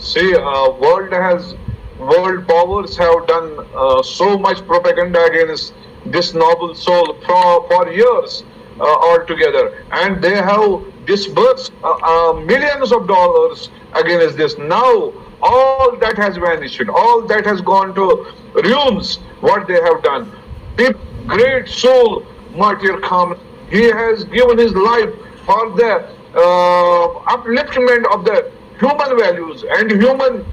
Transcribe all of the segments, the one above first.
See, world powers have done so much propaganda against this noble soul for years altogether, and they have disbursed millions of dollars against this. Now, all that has vanished, all that has gone to ruins. What they have done, the great soul martyr Khan, he has given his life for the upliftment of the human values and human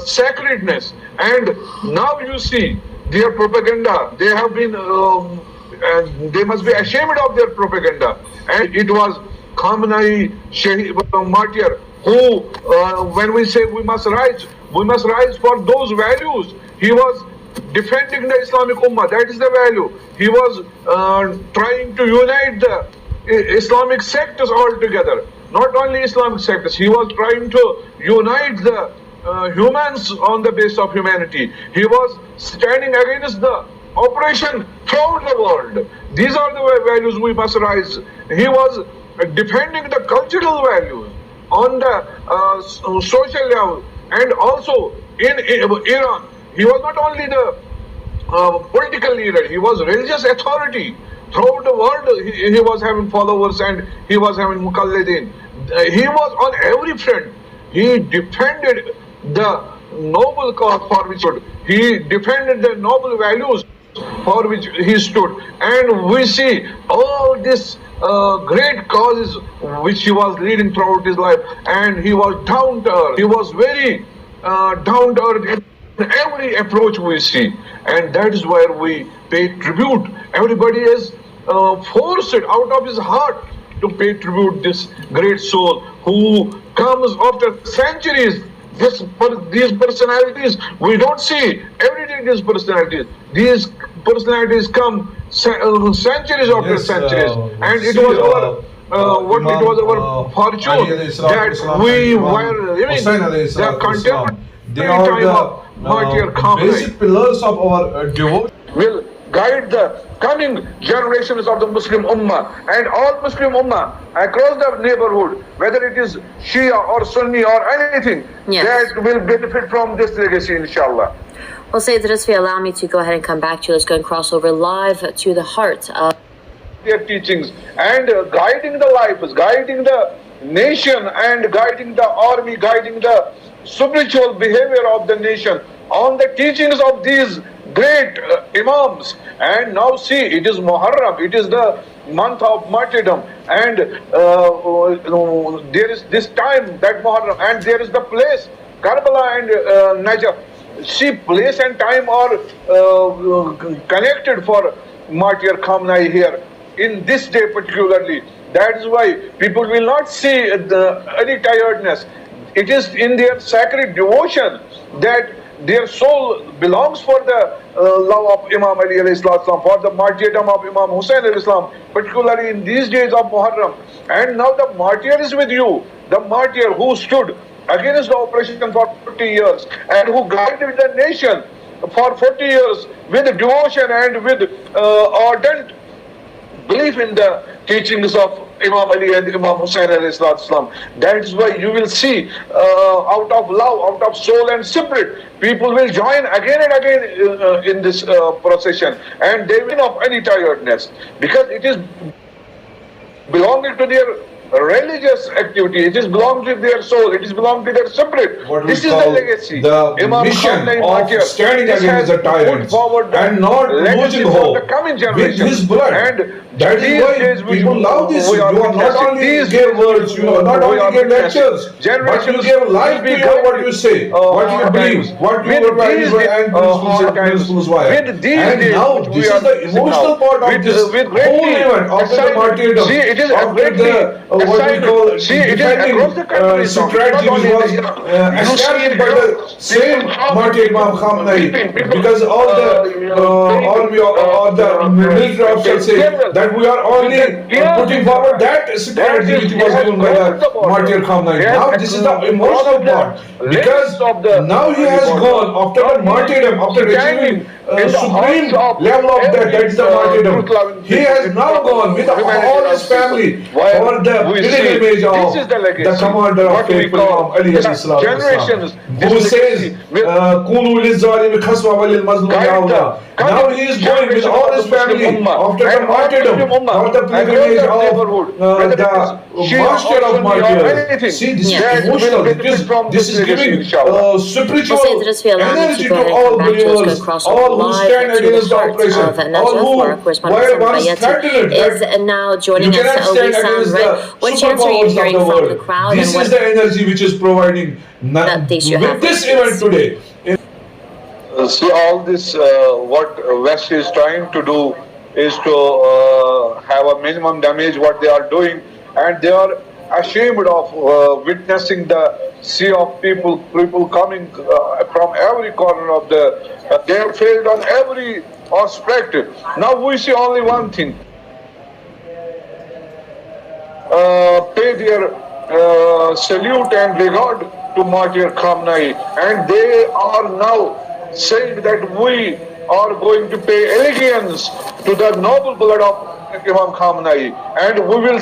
sacredness. And now you see their propaganda. They have been, and they must be ashamed of their propaganda. And it was Khamenei martyr who, when we say we must rise for those values. He was defending the Islamic Ummah. That is the value. He was trying to unite the Islamic sectors all together. Not only Islamic sectors, he was trying to unite the humans on the base of humanity. He was standing against the oppression throughout the world. These are the values we must rise. He was defending the cultural values on the social level, and also in Iran. He was not only the political leader, he was religious authority. Throughout the world, he was having followers and he was having mukallidin. He was on every front. He defended the noble cause for which he stood. He defended the noble values for which he stood. And we see all these great causes which he was leading throughout his life. And he was down to earth. He was very down to earth in every approach we see. And that is where we pay tribute. Everybody is forced out of his heart to pay tribute this great soul who comes after centuries. These personalities, we don't see every day these personalities. These personalities come centuries after centuries. And it was our fortune that we were living the contemporary time of martyr Khamenei. Basic pillars of our devotion Will guide the coming generations of the Muslim Ummah and all Muslim Ummah across the neighborhood, whether it is Shia or Sunni or anything, that will benefit from this legacy, inshallah. Well, Sayyid Rizvi, allow me to go ahead and come back to you. Let's go and cross over live to the heart of their teachings and guiding the lives, guiding the nation and guiding the army, guiding the spiritual behavior of the nation on the teachings of these great imams. And now see, it is Muharram, it is the month of martyrdom, and there is this time, that Muharram, and there is the place, Karbala and Najaf. See, place and time are connected for martyr Khamenei here, in this day particularly. That is why people will not see any tiredness. It is in their sacred devotion that their soul belongs for the love of Imam Ali alayhi salam, for the martyrdom of Imam Hussain alayhi salam, particularly in these days of Muharram. And now the martyr is with you, the martyr who stood against the oppression for 40 years and who guided the nation for 40 years with devotion and with ardent belief in the teachings of Imam Ali and Imam Hussain alayhi salam. That is why you will see out of love, out of soul and spirit, people will join again and again in this procession, and they will not of any tiredness, because it is belonging to their religious activity, it is belonging to their soul, it is belonging to their spirit. This is the legacy. The Imam mission Khamenei of martyr, standing against the tyrants and not losing hope with his blood. And that is why people love this. You are not only give words, you are not only give lectures, but you give life to what you say, what you believe, what your values and principles were. And now this is the emotional part of this whole event after the martyrdom, after the what we call defending strategy was established by the same martyr Imam Khamenei, because all the army or the military officers say that we are only putting forward that strategy which was given by the martyr Khamenei. Now this is the emotional part, because now he has gone after the martyrdom, after achieving supreme level of that is the martyrdom. He has now gone with all his family for the we see, pilgrimage of this is the legacy, the commander of what we faithful call Imam Ali alayhi salatu generations. wasalam, who says, "Kunu lizalimi khaswa walil mazlumi awla." Now he is going with all his family after the martyrdom, of the pilgrimage of the master of martyrs. See, this is emotional, because this is giving spiritual energy to all believers, all who stand against the oppression, all who were once threatened. Is now joining You us. cannot stand against the What chance are you superpowers of hearing the from the world. crowd? This and is the energy which is providing with this event today. See, all this, what West is trying to do is to have a minimum damage what they are doing, and they are ashamed of witnessing the sea of people coming from every corner of the. They have failed on every aspect. Now we see only one thing: pay their salute and regard to Martyr Khamenei, and they are now saying that we are going to pay allegiance to the noble blood of Imam Khamenei, and we will.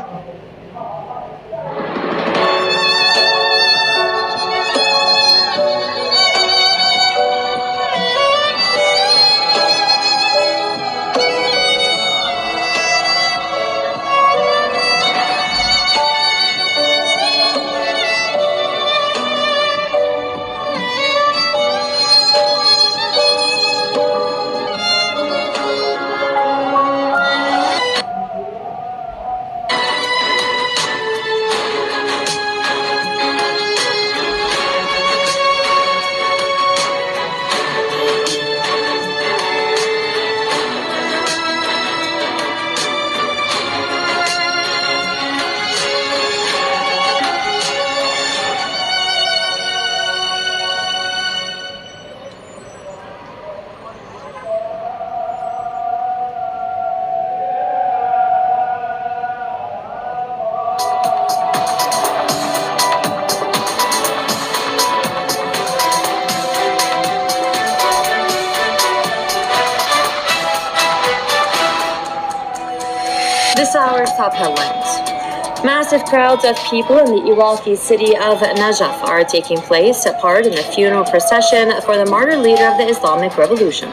This hour's top headlines. Massive crowds of people in the Iraqi city of Najaf are taking part in a funeral procession for the martyr leader of the Islamic Revolution.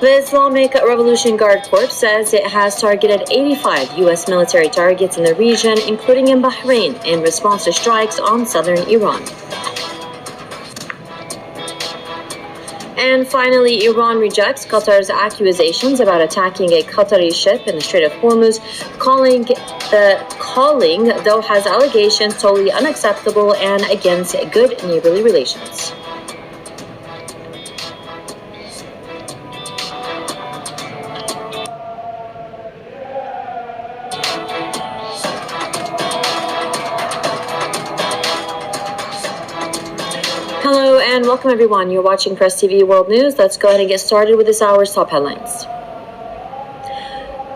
The Islamic Revolution Guard Corps says it has targeted 85 U.S. military targets in the region, including in Bahrain, in response to strikes on southern Iran. And finally, Iran rejects Qatar's accusations about attacking a Qatari ship in the Strait of Hormuz, calling Doha's allegations totally unacceptable and against good neighborly relations. Hello and welcome everyone. You're watching Press TV World News. Let's go ahead and get started with this hour's top headlines.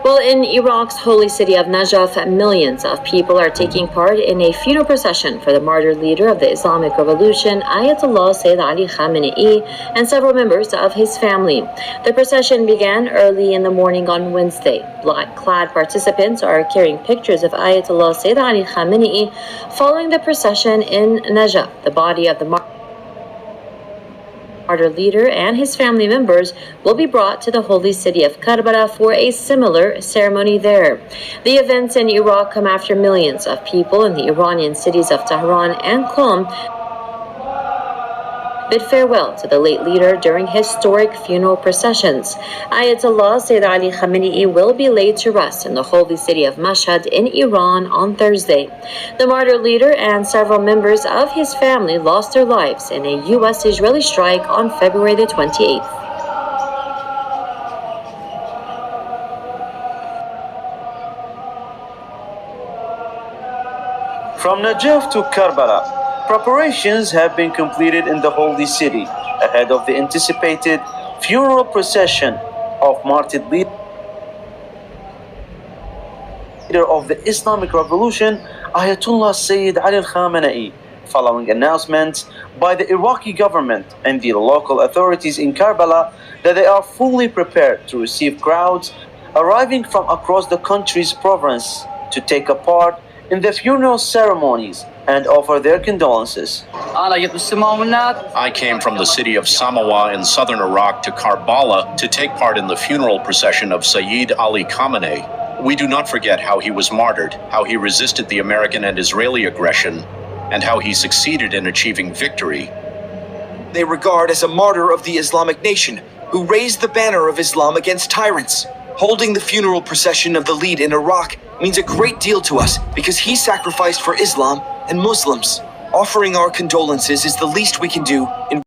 Well, in Iraq's holy city of Najaf, millions of people are taking part in a funeral procession for the martyr leader of the Islamic Revolution, Ayatollah Sayyid Ali Khamenei, and several members of his family. The procession began early in the morning on Wednesday. Black-clad participants are carrying pictures of Ayatollah Sayyid Ali Khamenei. Following the procession in Najaf, the body of the martyr leader and his family members will be brought to the holy city of Karbala for a similar ceremony there. The events in Iraq come after millions of people in the Iranian cities of Tehran and Qom bid farewell to the late leader during historic funeral processions. Ayatollah Sayyid Ali Khamenei will be laid to rest in the holy city of Mashhad in Iran on Thursday. The martyr leader and several members of his family lost their lives in a U.S.-Israeli strike on February the 28th. From Najaf to Karbala, preparations have been completed in the holy city ahead of the anticipated funeral procession of martyred leader of the Islamic Revolution, Ayatollah Sayyid Ali Khamenei, following announcements by the Iraqi government and the local authorities in Karbala that they are fully prepared to receive crowds arriving from across the country's province to take a part in the funeral ceremonies and offer their condolences. I came from the city of Samawa in southern Iraq to Karbala to take part in the funeral procession of Sayyid Ali Khamenei. We do not forget how he was martyred, how he resisted the American and Israeli aggression, and how he succeeded in achieving victory. They regard as a martyr of the Islamic nation who raised the banner of Islam against tyrants. Holding the funeral procession of the lead in Iraq means a great deal to us because he sacrificed for Islam and Muslims. Offering our condolences is the least we can do in